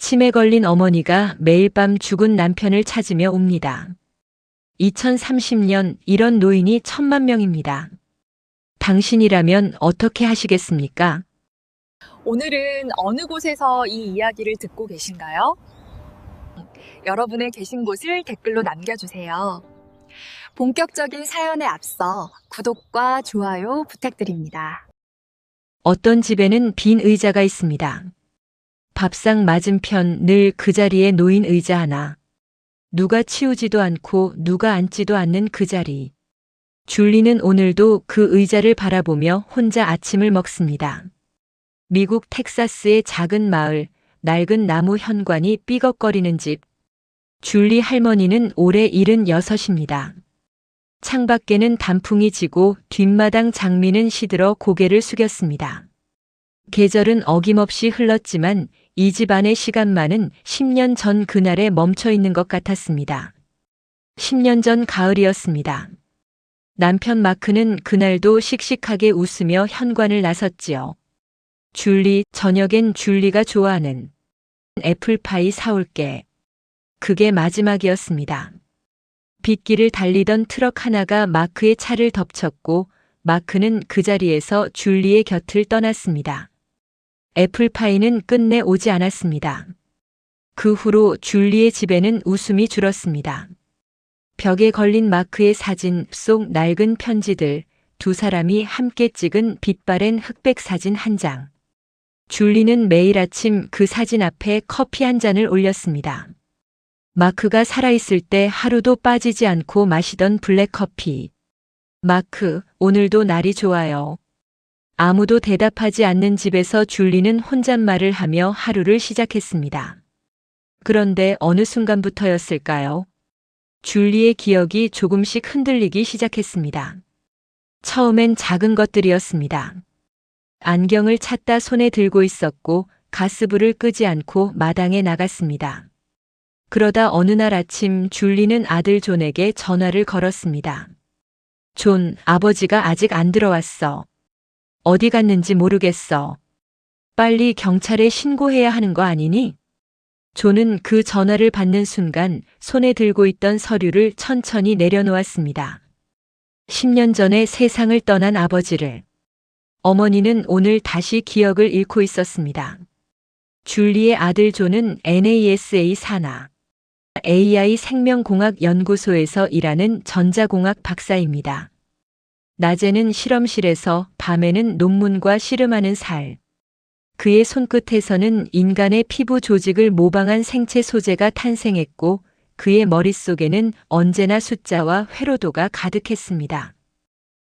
치매 걸린 어머니가 매일 밤 죽은 남편을 찾으며 옵니다. 2030년 이런 노인이 1,000만 명입니다. 당신이라면 어떻게 하시겠습니까? 오늘은 어느 곳에서 이 이야기를 듣고 계신가요? 여러분의 계신 곳을 댓글로 남겨주세요. 본격적인 사연에 앞서 구독과 좋아요 부탁드립니다. 어떤 집에는 빈 의자가 있습니다. 밥상 맞은편 늘 그 자리에 놓인 의자 하나. 누가 치우지도 않고 누가 앉지도 않는 그 자리. 줄리는 오늘도 그 의자를 바라보며 혼자 아침을 먹습니다. 미국 텍사스의 작은 마을, 낡은 나무 현관이 삐걱거리는 집. 줄리 할머니는 올해 76입니다. 창밖에는 단풍이 지고 뒷마당 장미는 시들어 고개를 숙였습니다. 계절은 어김없이 흘렀지만 이 집안의 시간만은 10년 전 그날에 멈춰 있는 것 같았습니다. 10년 전 가을이었습니다. 남편 마크는 그날도 씩씩하게 웃으며 현관을 나섰지요. 줄리, 저녁엔 줄리가 좋아하는 애플파이 사올게. 그게 마지막이었습니다. 빗길을 달리던 트럭 하나가 마크의 차를 덮쳤고 마크는 그 자리에서 줄리의 곁을 떠났습니다. 애플파이는 끝내 오지 않았습니다. 그 후로 줄리의 집에는 웃음이 줄었습니다. 벽에 걸린 마크의 사진 속 낡은 편지들, 두 사람이 함께 찍은 빛바랜 흑백 사진 한 장. 줄리는 매일 아침 그 사진 앞에 커피 한 잔을 올렸습니다. 마크가 살아있을 때 하루도 빠지지 않고 마시던 블랙커피. 마크, 오늘도 날이 좋아요. 아무도 대답하지 않는 집에서 줄리는 혼잣말을 하며 하루를 시작했습니다. 그런데 어느 순간부터였을까요? 줄리의 기억이 조금씩 흔들리기 시작했습니다. 처음엔 작은 것들이었습니다. 안경을 찾다 손에 들고 있었고 가스불을 끄지 않고 마당에 나갔습니다. 그러다 어느 날 아침 줄리는 아들 존에게 전화를 걸었습니다. 존, 아버지가 아직 안 들어왔어. 어디 갔는지 모르겠어. 빨리 경찰에 신고해야 하는 거 아니니? 존은 그 전화를 받는 순간 손에 들고 있던 서류를 천천히 내려놓았습니다. 10년 전에 세상을 떠난 아버지를. 어머니는 오늘 다시 기억을 잃고 있었습니다. 줄리의 아들 존은 NASA 산하 AI 생명공학 연구소에서 일하는 전자공학 박사입니다. 낮에는 실험실에서 밤에는 논문과 씨름하는 살. 그의 손끝에서는 인간의 피부 조직을 모방한 생체 소재가 탄생했고 그의 머릿속에는 언제나 숫자와 회로도가 가득했습니다.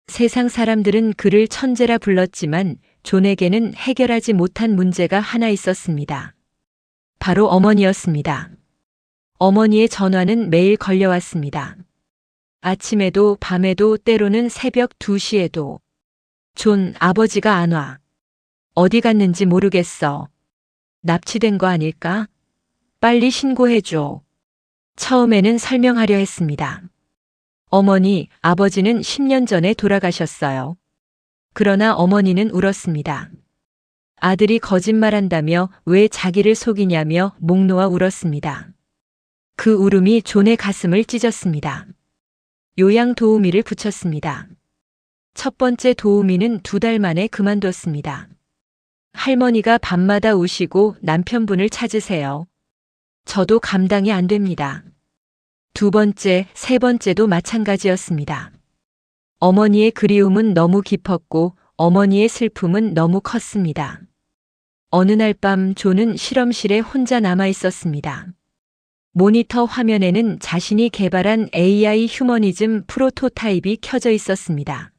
세상 사람들은 그를 천재라 불렀지만 존에게는 해결하지 못한 문제가 하나 있었습니다. 바로 어머니였습니다. 어머니의 전화는 매일 걸려왔습니다. 아침에도 밤에도 때로는 새벽 2시에도. 존, 아버지가 안 와. 어디 갔는지 모르겠어. 납치된 거 아닐까? 빨리 신고해줘. 처음에는 설명하려 했습니다. 어머니, 아버지는 10년 전에 돌아가셨어요. 그러나 어머니는 울었습니다. 아들이 거짓말한다며 왜 자기를 속이냐며 목 놓아 울었습니다. 그 울음이 존의 가슴을 찢었습니다. 요양 도우미를 붙였습니다. 첫 번째 도우미는 2달 만에 그만뒀습니다. 할머니가 밤마다 우시고 남편분을 찾으세요. 저도 감당이 안 됩니다. 두 번째, 세 번째도 마찬가지였습니다. 어머니의 그리움은 너무 깊었고 어머니의 슬픔은 너무 컸습니다. 어느 날 밤 존은 실험실에 혼자 남아 있었습니다. 모니터 화면에는 자신이 개발한 AI 휴머니즘 프로토타입이 켜져 있었습니다.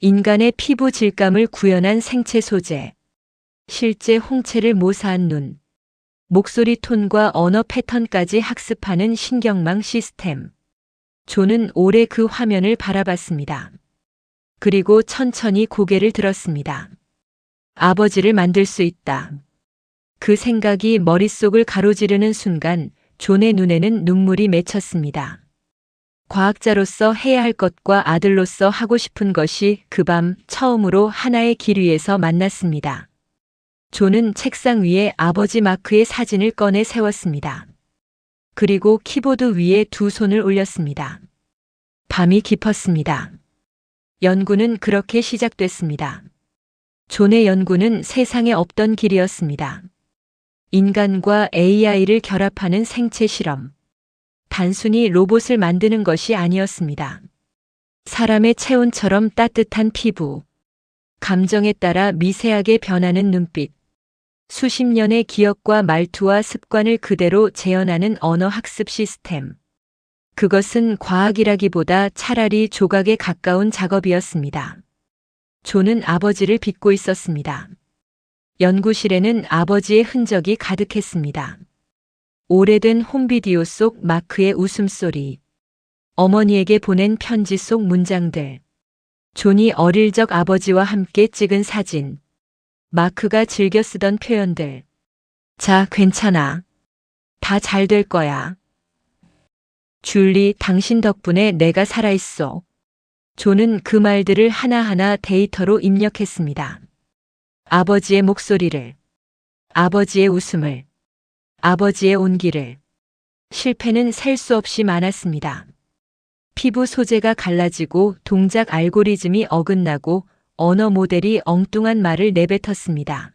인간의 피부 질감을 구현한 생체 소재, 실제 홍채를 모사한 눈, 목소리 톤과 언어 패턴까지 학습하는 신경망 시스템. 존은 오래 그 화면을 바라봤습니다. 그리고 천천히 고개를 들었습니다. 아버지를 만들 수 있다. 그 생각이 머릿속을 가로지르는 순간 존의 눈에는 눈물이 맺혔습니다. 과학자로서 해야 할 것과 아들로서 하고 싶은 것이 그 밤 처음으로 하나의 길 위에서 만났습니다. 존은 책상 위에 아버지 마크의 사진을 꺼내 세웠습니다. 그리고 키보드 위에 두 손을 올렸습니다. 밤이 깊었습니다. 연구는 그렇게 시작됐습니다. 존의 연구는 세상에 없던 길이었습니다. 인간과 AI를 결합하는 생체 실험. 단순히 로봇을 만드는 것이 아니었습니다. 사람의 체온처럼 따뜻한 피부, 감정에 따라 미세하게 변하는 눈빛, 수십 년의 기억과 말투와 습관을 그대로 재현하는 언어 학습 시스템. 그것은 과학이라기보다 차라리 조각에 가까운 작업이었습니다. 존은 아버지를 믿고 있었습니다. 연구실에는 아버지의 흔적이 가득했습니다. 오래된 홈비디오 속 마크의 웃음소리, 어머니에게 보낸 편지 속 문장들, 존이 어릴 적 아버지와 함께 찍은 사진, 마크가 즐겨 쓰던 표현들. 자, 괜찮아. 다 잘 될 거야. 줄리, 당신 덕분에 내가 살아있어. 존은 그 말들을 하나하나 데이터로 입력했습니다. 아버지의 목소리를, 아버지의 웃음을, 아버지의 온기를. 실패는 셀 수 없이 많았습니다. 피부 소재가 갈라지고 동작 알고리즘이 어긋나고 언어 모델이 엉뚱한 말을 내뱉었습니다.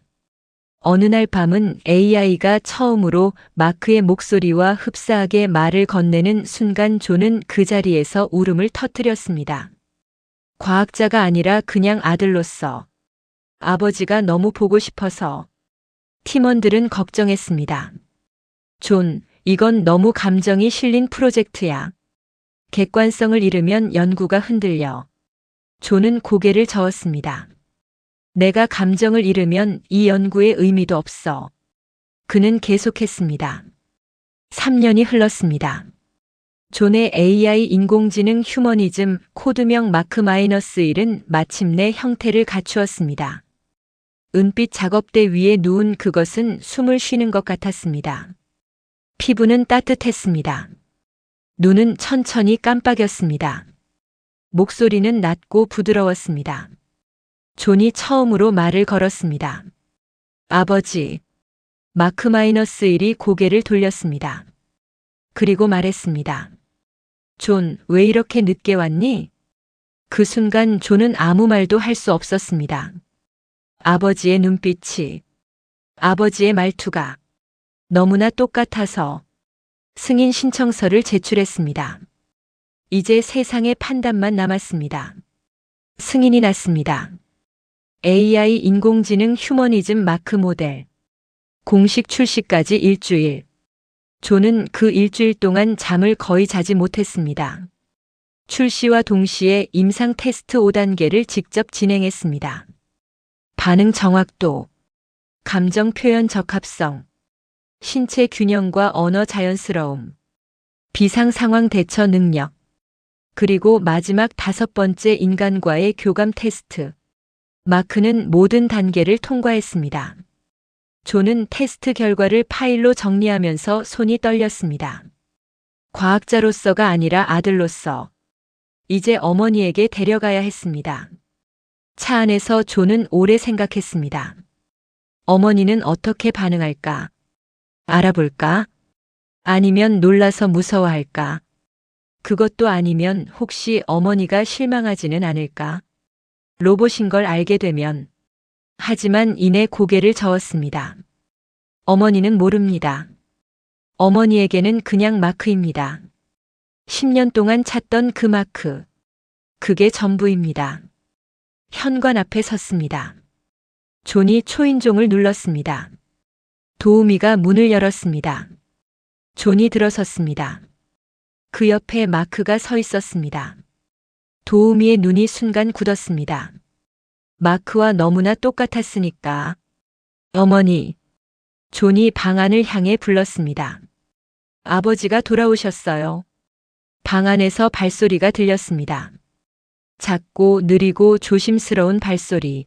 어느 날 밤은 AI가 처음으로 마크의 목소리와 흡사하게 말을 건네는 순간 존은 그 자리에서 울음을 터뜨렸습니다. 과학자가 아니라 그냥 아들로서. 아버지가 너무 보고 싶어서. 팀원들은 걱정했습니다. 존, 이건 너무 감정이 실린 프로젝트야. 객관성을 잃으면 연구가 흔들려. 존은 고개를 저었습니다. 내가 감정을 잃으면 이 연구의 의미도 없어. 그는 계속했습니다. 3년이 흘렀습니다. 존의 AI 인공지능 휴머니즘 코드명 마크-1은 마침내 형태를 갖추었습니다. 은빛 작업대 위에 누운 그것은 숨을 쉬는 것 같았습니다. 피부는 따뜻했습니다. 눈은 천천히 깜빡였습니다. 목소리는 낮고 부드러웠습니다. 존이 처음으로 말을 걸었습니다. 아버지. 마크-1이 고개를 돌렸습니다. 그리고 말했습니다. 존, 왜 이렇게 늦게 왔니? 그 순간 존은 아무 말도 할 수 없었습니다. 아버지의 눈빛이, 아버지의 말투가 너무나 똑같아서 승인 신청서를 제출했습니다. 이제 세상의 판단만 남았습니다. 승인이 났습니다. AI 인공지능 휴머니즘 마크 모델. 공식 출시까지 일주일. 존은 그 일주일 동안 잠을 거의 자지 못했습니다. 출시와 동시에 임상 테스트 5단계를 직접 진행했습니다. 반응 정확도, 감정 표현 적합성, 신체 균형과 언어 자연스러움, 비상 상황 대처 능력, 그리고 마지막 5번째 인간과의 교감 테스트. 마크는 모든 단계를 통과했습니다. 존은 테스트 결과를 파일로 정리하면서 손이 떨렸습니다. 과학자로서가 아니라 아들로서. 이제 어머니에게 데려가야 했습니다. 차 안에서 존은 오래 생각했습니다. 어머니는 어떻게 반응할까? 알아볼까? 아니면 놀라서 무서워할까? 그것도 아니면 혹시 어머니가 실망하지는 않을까? 로봇인 걸 알게 되면. 하지만 이내 고개를 저었습니다. 어머니는 모릅니다. 어머니에게는 그냥 마크입니다. 10년 동안 찾던 그 마크. 그게 전부입니다. 현관 앞에 섰습니다. 존이 초인종을 눌렀습니다. 도우미가 문을 열었습니다. 존이 들어섰습니다. 그 옆에 마크가 서 있었습니다. 도우미의 눈이 순간 굳었습니다. 마크와 너무나 똑같았으니까. 어머니. 존이 방 안을 향해 불렀습니다. 아버지가 돌아오셨어요. 방 안에서 발소리가 들렸습니다. 작고 느리고 조심스러운 발소리.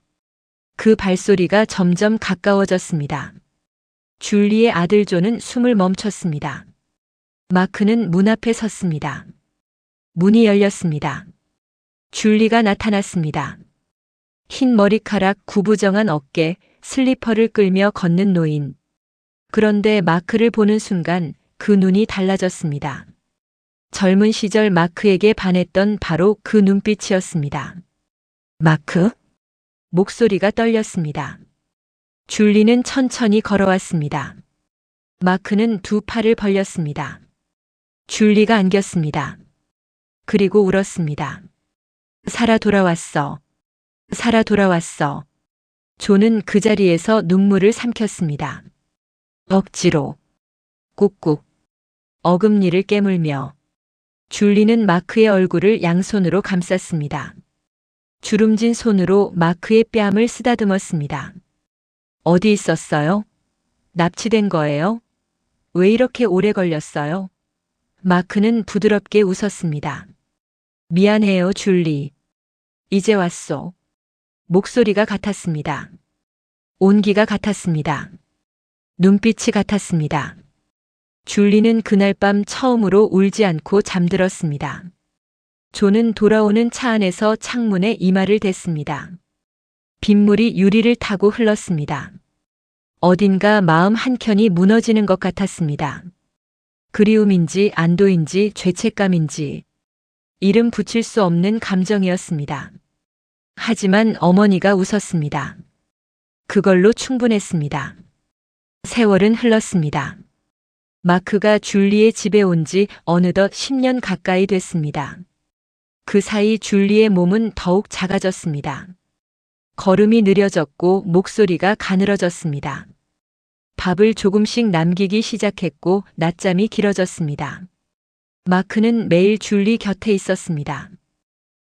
그 발소리가 점점 가까워졌습니다. 줄리의 아들 존은 숨을 멈췄습니다. 마크는 문 앞에 섰습니다. 문이 열렸습니다. 줄리가 나타났습니다. 흰 머리카락, 구부정한 어깨, 슬리퍼를 끌며 걷는 노인. 그런데 마크를 보는 순간 그 눈이 달라졌습니다. 젊은 시절 마크에게 반했던 바로 그 눈빛이었습니다. 마크? 목소리가 떨렸습니다. 줄리는 천천히 걸어왔습니다. 마크는 두 팔을 벌렸습니다. 줄리가 안겼습니다. 그리고 울었습니다. 살아 돌아왔어. 살아 돌아왔어. 존은 그 자리에서 눈물을 삼켰습니다. 억지로. 꾹꾹. 어금니를 깨물며. 줄리는 마크의 얼굴을 양손으로 감쌌습니다. 주름진 손으로 마크의 뺨을 쓰다듬었습니다. 어디 있었어요? 납치된 거예요? 왜 이렇게 오래 걸렸어요? 마크는 부드럽게 웃었습니다. 미안해요, 줄리. 이제 왔소. 목소리가 같았습니다. 온기가 같았습니다. 눈빛이 같았습니다. 줄리는 그날 밤 처음으로 울지 않고 잠들었습니다. 존은 돌아오는 차 안에서 창문에 이마를 댔습니다. 빗물이 유리를 타고 흘렀습니다. 어딘가 마음 한켠이 무너지는 것 같았습니다. 그리움인지 안도인지 죄책감인지 이름 붙일 수 없는 감정이었습니다. 하지만 어머니가 웃었습니다. 그걸로 충분했습니다. 세월은 흘렀습니다. 마크가 줄리의 집에 온 지 어느덧 10년 가까이 됐습니다. 그 사이 줄리의 몸은 더욱 작아졌습니다. 걸음이 느려졌고 목소리가 가늘어졌습니다. 밥을 조금씩 남기기 시작했고 낮잠이 길어졌습니다. 마크는 매일 줄리 곁에 있었습니다.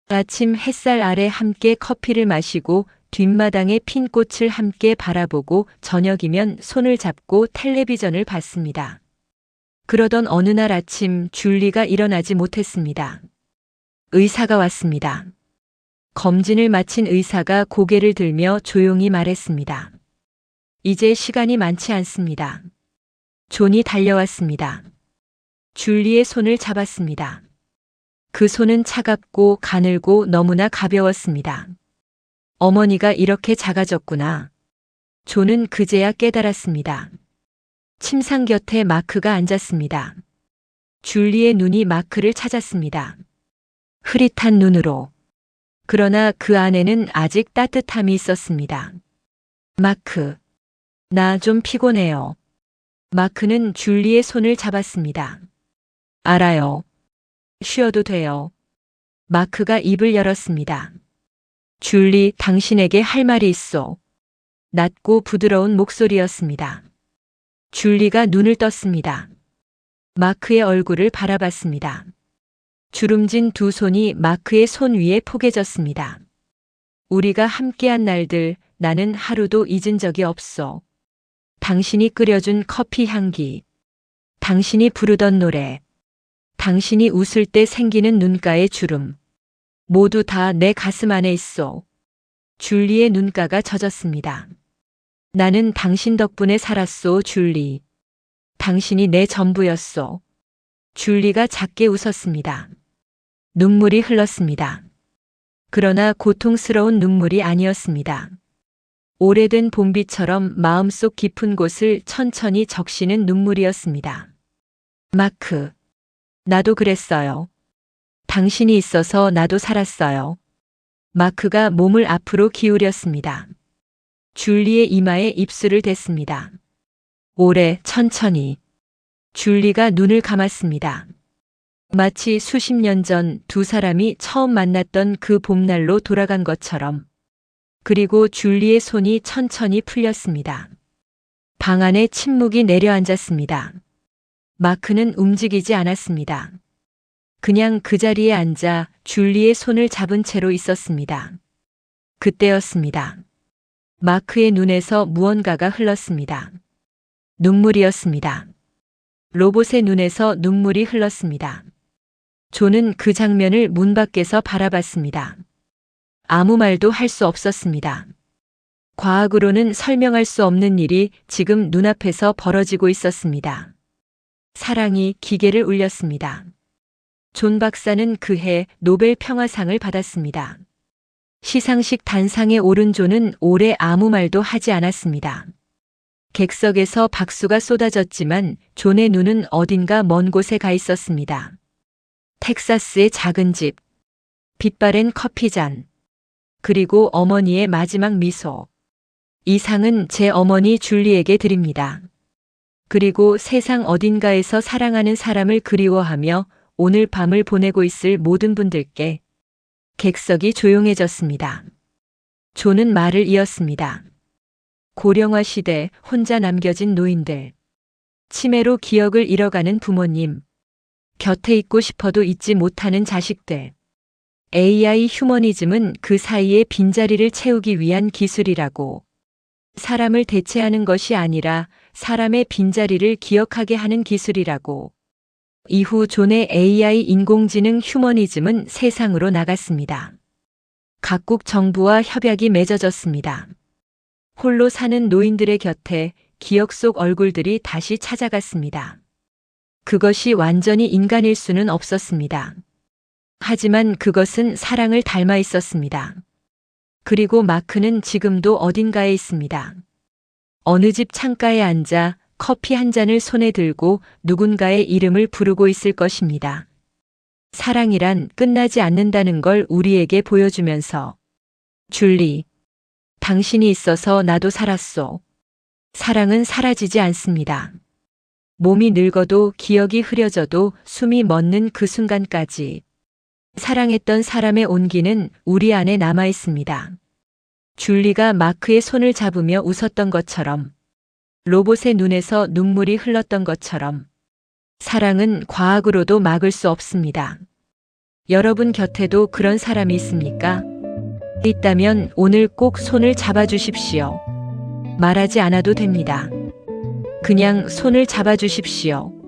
아침 햇살 아래 함께 커피를 마시고 뒷마당의 핀 꽃을 함께 바라보고 저녁이면 손을 잡고 텔레비전을 봤습니다. 그러던 어느 날 아침 줄리가 일어나지 못했습니다. 의사가 왔습니다. 검진을 마친 의사가 고개를 들며 조용히 말했습니다. 이제 시간이 많지 않습니다. 존이 달려왔습니다. 줄리의 손을 잡았습니다. 그 손은 차갑고 가늘고 너무나 가벼웠습니다. 어머니가 이렇게 작아졌구나. 존은 그제야 깨달았습니다. 침상 곁에 마크가 앉았습니다. 줄리의 눈이 마크를 찾았습니다. 흐릿한 눈으로. 그러나 그 안에는 아직 따뜻함이 있었습니다. 마크, 나 좀 피곤해요. 마크는 줄리의 손을 잡았습니다. 알아요. 쉬어도 돼요. 마크가 입을 열었습니다. 줄리, 당신에게 할 말이 있어. 낮고 부드러운 목소리였습니다. 줄리가 눈을 떴습니다. 마크의 얼굴을 바라봤습니다. 주름진 두 손이 마크의 손 위에 포개졌습니다. 우리가 함께한 날들 나는 하루도 잊은 적이 없어. 당신이 끓여준 커피 향기, 당신이 부르던 노래, 당신이 웃을 때 생기는 눈가의 주름, 모두 다 내 가슴 안에 있어. 줄리의 눈가가 젖었습니다. 나는 당신 덕분에 살았소, 줄리. 당신이 내 전부였소. 줄리가 작게 웃었습니다. 눈물이 흘렀습니다. 그러나 고통스러운 눈물이 아니었습니다. 오래된 봄비처럼 마음속 깊은 곳을 천천히 적시는 눈물이었습니다. 마크, 나도 그랬어요. 당신이 있어서 나도 살았어요. 마크가 몸을 앞으로 기울였습니다. 줄리의 이마에 입술을 댔습니다. 오래, 천천히. 줄리가 눈을 감았습니다. 마치 수십 년 전 두 사람이 처음 만났던 그 봄날로 돌아간 것처럼. 그리고 줄리의 손이 천천히 풀렸습니다. 방 안에 침묵이 내려앉았습니다. 마크는 움직이지 않았습니다. 그냥 그 자리에 앉아 줄리의 손을 잡은 채로 있었습니다. 그때였습니다. 마크의 눈에서 무언가가 흘렀습니다. 눈물이었습니다. 로봇의 눈에서 눈물이 흘렀습니다. 존은 그 장면을 문 밖에서 바라봤습니다. 아무 말도 할 수 없었습니다. 과학으로는 설명할 수 없는 일이 지금 눈앞에서 벌어지고 있었습니다. 사랑이 기계를 울렸습니다. 존 박사는 그해 노벨 평화상을 받았습니다. 시상식 단상에 오른 존은 오래 아무 말도 하지 않았습니다. 객석에서 박수가 쏟아졌지만 존의 눈은 어딘가 먼 곳에 가 있었습니다. 텍사스의 작은 집, 빛바랜 커피잔, 그리고 어머니의 마지막 미소. 이 상은 제 어머니 줄리에게 드립니다. 그리고 세상 어딘가에서 사랑하는 사람을 그리워하며 오늘 밤을 보내고 있을 모든 분들께. 객석이 조용해졌습니다. 존은 말을 이었습니다. 고령화 시대 혼자 남겨진 노인들, 치매로 기억을 잃어가는 부모님, 곁에 있고 싶어도 있지 못하는 자식들. AI 휴머니즘은 그 사이에 빈자리를 채우기 위한 기술이라고. 사람을 대체하는 것이 아니라 사람의 빈자리를 기억하게 하는 기술이라고. 이후 존의 AI 인공지능 휴머니즘은 세상으로 나갔습니다. 각국 정부와 협약이 맺어졌습니다. 홀로 사는 노인들의 곁에 기억 속 얼굴들이 다시 찾아갔습니다. 그것이 완전히 인간일 수는 없었습니다. 하지만 그것은 사랑을 닮아 있었습니다. 그리고 마크는 지금도 어딘가에 있습니다. 어느 집 창가에 앉아 커피 한 잔을 손에 들고 누군가의 이름을 부르고 있을 것입니다. 사랑이란 끝나지 않는다는 걸 우리에게 보여주면서. 줄리, 당신이 있어서 나도 살았소. 사랑은 사라지지 않습니다. 몸이 늙어도 기억이 흐려져도 숨이 멎는 그 순간까지. 사랑했던 사람의 온기는 우리 안에 남아 있습니다. 줄리가 마크의 손을 잡으며 웃었던 것처럼, 로봇의 눈에서 눈물이 흘렀던 것처럼, 사랑은 과학으로도 막을 수 없습니다. 여러분 곁에도 그런 사람이 있습니까? 있다면 오늘 꼭 손을 잡아주십시오. 말하지 않아도 됩니다. 그냥 손을 잡아주십시오.